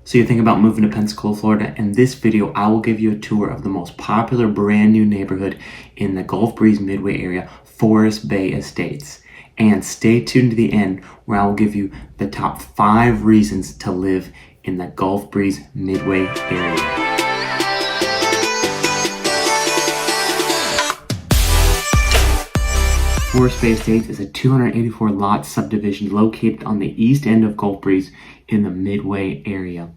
So you're thinking about moving to Pensacola, Florida. In this video, I will give you a tour of the most popular brand new neighborhood in the Gulf Breeze Midway area, Forest Bay Estates. And stay tuned to the end where I will give you the top 5 reasons to live in the Gulf Breeze Midway area. Forest Bay Estates is a 284 lot subdivision located on the east end of Gulf Breeze in the Midway area.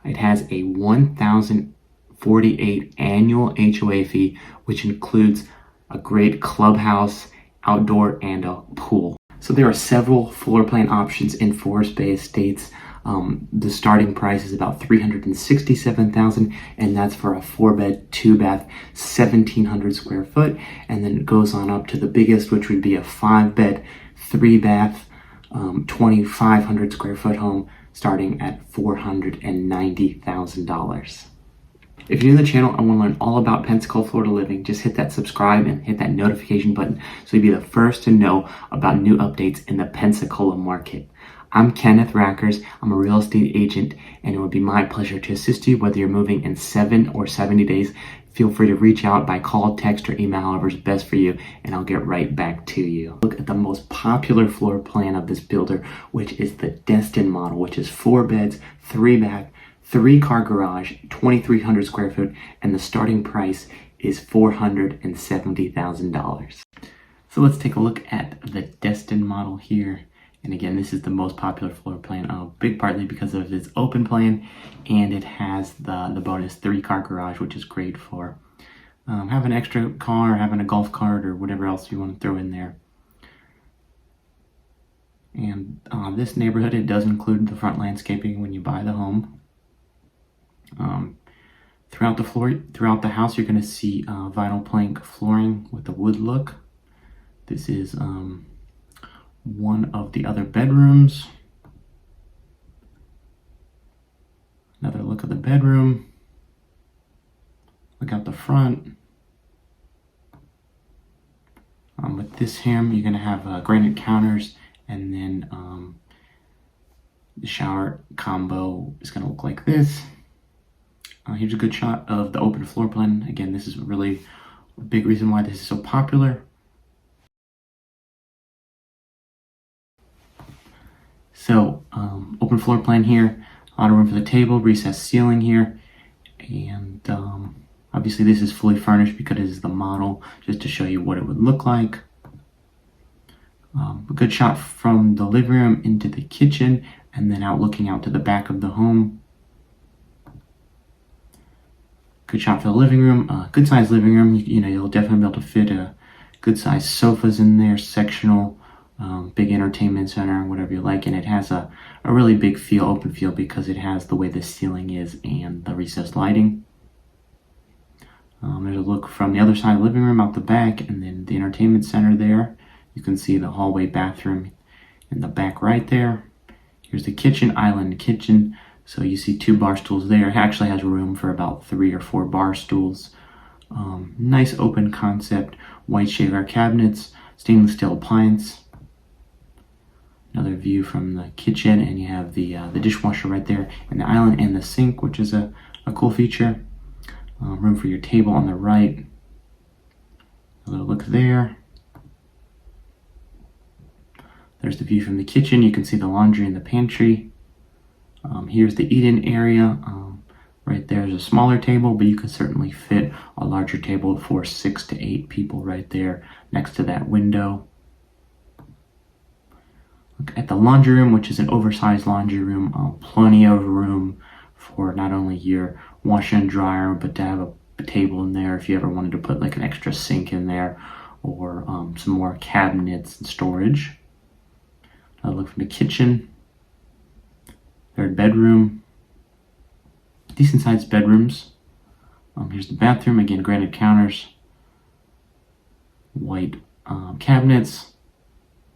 It has a $1,048 annual HOA fee, which includes a great clubhouse, outdoor, and a pool. So there are several floor plan options in Forest Bay Estates. The starting price is about $367,000, and that's for a 4-bed, 2-bath, 1,700 square foot. And then it goes on up to the biggest, which would be a 5-bed, 3-bath, 2,500 square foot home, starting at $490,000. If you're new to the channel and want to learn all about Pensacola, Florida living, just hit that subscribe and hit that notification button so you'll be the first to know about new updates in the Pensacola market. I'm Kenneth Rackers. I'm a real estate agent, and it would be my pleasure to assist you whether you're moving in 7 or 70 days. Feel free to reach out by call, text, or email, however is best for you, and I'll get right back to you. Look at the most popular floor plan of this builder, which is the Destin model, which is 4 beds, 3 bath, 3-car garage, 2,300 square foot, and the starting price is $470,000. So let's take a look at the Destin model here. And again, this is the most popular floor plan, big partly because of its open plan, and it has the bonus 3-car garage, which is great for having an extra car, having a golf cart, or whatever else you want to throw in there. And this neighborhood, it does include the front landscaping when you buy the home. Throughout the house, you're going to see vinyl plank flooring with a wood look. This is one of the other bedrooms. Another look at the bedroom. Look out the front. With this here, you're going to have granite counters, and then the shower combo is going to look like this. Here's a good shot of the open floor plan. Again, this is really a big reason why this is so popular. So, open floor plan here, a lot of room for the table, recessed ceiling here, and obviously this is fully furnished because it is the model, just to show you what it would look like. A good shot from the living room into the kitchen, and then looking out to the back of the home. Good shot for the living room, good sized living room. You'll definitely be able to fit good sized sofas in there, sectional. Big entertainment center, whatever you like, and it has a really big feel, open feel, because it has the way the ceiling is and the recessed lighting. There's a look from the other side of the living room out the back, and then the entertainment center there. You can see the hallway bathroom in the back right there. Here's the kitchen, island kitchen. So you see 2 bar stools there. It actually has room for about 3 or 4 bar stools. Nice open concept, white shaver cabinets, stainless steel appliance. Another view from the kitchen, and you have the dishwasher right there, and the island and the sink, which is a cool feature. Room for your table on the right. A little look there. There's the view from the kitchen. You can see the laundry and the pantry. Here's the eat-in area. Right there is a smaller table, but you can certainly fit a larger table for 6 to 8 people right there next to that window. Look at the laundry room, which is an oversized laundry room. Plenty of room for not only your washer and dryer, but to have a table in there if you ever wanted to put like an extra sink in there, or some more cabinets and storage. Another look from the kitchen. 3rd bedroom. Decent sized bedrooms. Here's the bathroom. Again, granite counters. White cabinets.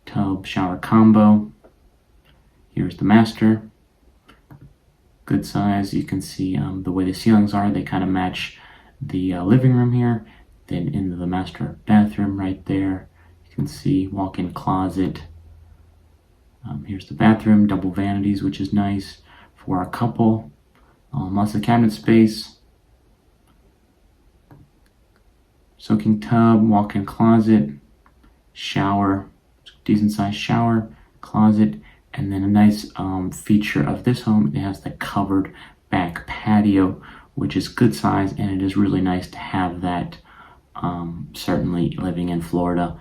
Tub shower combo. Here's the master. Good size. You can see the way the ceilings are, they kind of match the living room here. Then into the master bathroom right there, you can see walk-in closet. Here's the bathroom, double vanities, which is nice for a couple. Lots of cabinet space, soaking tub, walk-in closet, shower, decent sized shower, closet, and then a nice feature of this home, it has the covered back patio, which is good size, and it is really nice to have that. Certainly living in Florida,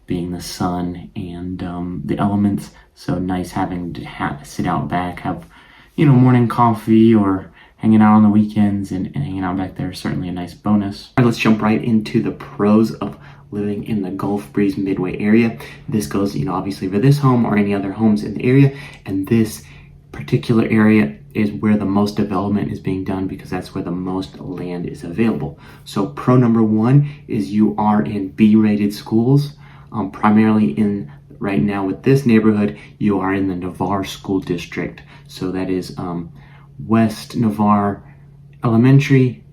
being the sun and the elements, so nice having to sit out back, have morning coffee or hanging out on the weekends and hanging out back there is certainly a nice bonus. All right, let's jump right into the pros of living in the Gulf Breeze Midway area. This goes, obviously for this home or any other homes in the area, and this particular area is where the most development is being done because that's where the most land is available. So pro number one is you are in B-rated schools, primarily in right now with this neighborhood, you are in the Navarre School District. So that is West Navarre Elementary,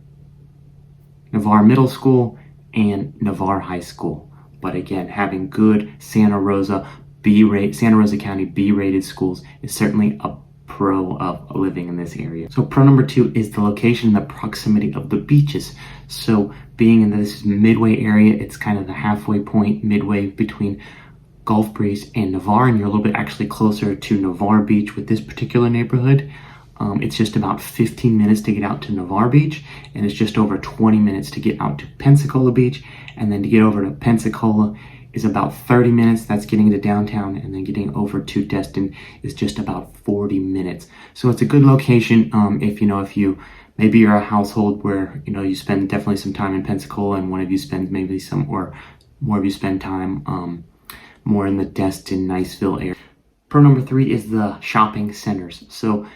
Navarre Middle School, and Navarre High School. But again, having good Santa Rosa County B-rated schools is certainly a pro of living in this area. So pro number two is the location, the proximity of the beaches. So being in this Midway area, it's kind of the halfway point, midway between Gulf Breeze and Navarre, and you're a little bit actually closer to Navarre Beach with this particular neighborhood. It's just about 15 minutes to get out to Navarre Beach, and it's just over 20 minutes to get out to Pensacola Beach, and then to get over to Pensacola is about 30 minutes. That's getting to downtown, and then getting over to Destin is just about 40 minutes. So it's a good location if you maybe you're a household where you spend definitely some time in Pensacola and one of you spends maybe some or more of you spend time more in the Destin, Niceville area. Pro number three is the shopping centers. So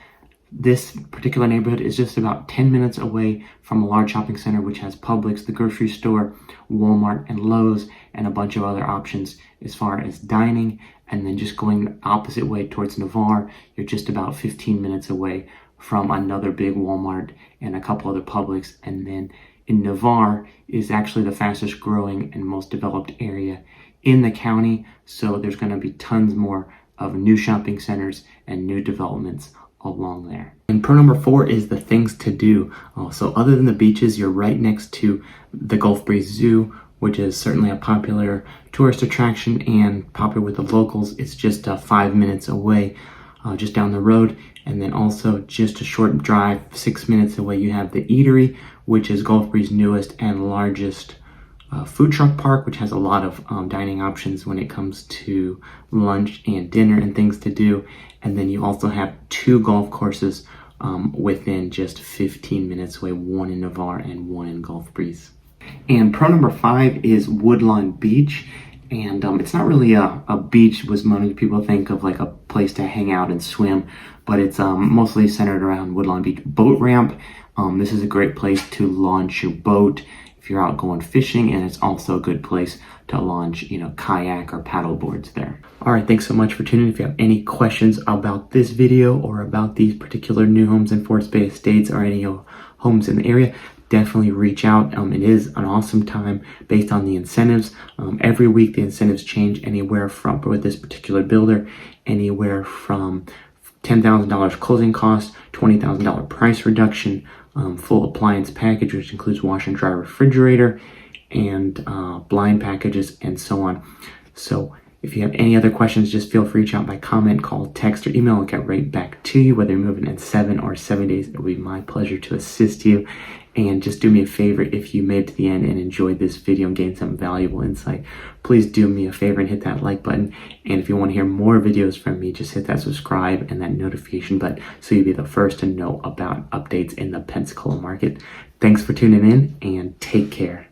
this particular neighborhood is just about 10 minutes away from a large shopping center which has Publix, the grocery store, Walmart, and Lowe's, and a bunch of other options as far as dining. And then just going the opposite way towards Navarre, you're just about 15 minutes away from another big Walmart and a couple other Publix. And then in Navarre is actually the fastest growing and most developed area in the county. So there's going to be tons more of new shopping centers and new developments along there. And pro number four is the things to do. So other than the beaches, you're right next to the Gulf Breeze Zoo, which is certainly a popular tourist attraction and popular with the locals. It's just 5 minutes away, just down the road. And then also just a short drive, 6 minutes away, you have the Eatery, which is Gulf Breeze's newest and largest food truck park, which has a lot of dining options when it comes to lunch and dinner and things to do. And then you also have 2 golf courses within just 15 minutes away, one in Navarre and one in Gulf Breeze. And pro number 5 is Woodlawn Beach. And it's not really a beach, was many people think of like a place to hang out and swim, but it's mostly centered around Woodlawn Beach boat ramp. This is a great place to launch your boat if you're out going fishing, and it's also a good place to launch, kayak or paddle boards there. All right, thanks so much for tuning in. If you have any questions about this video or about these particular new homes in Fort Bay Estates or any homes in the area, definitely reach out. It is an awesome time based on the incentives. Every week the incentives change anywhere from, with this particular builder, anywhere from $10,000 closing costs, $20,000 price reduction, full appliance package, which includes washer and dryer, refrigerator, and blind packages, and so on. So if you have any other questions, just feel free to reach out by comment, call, text, or email. I'll get right back to you, whether you're moving in 7 or 7 days. It will be my pleasure to assist you. And just do me a favor, if you made it to the end and enjoyed this video and gained some valuable insight, please do me a favor and hit that like button. And if you want to hear more videos from me, just hit that subscribe and that notification button so you'll be the first to know about updates in the Pensacola market. Thanks for tuning in, and take care.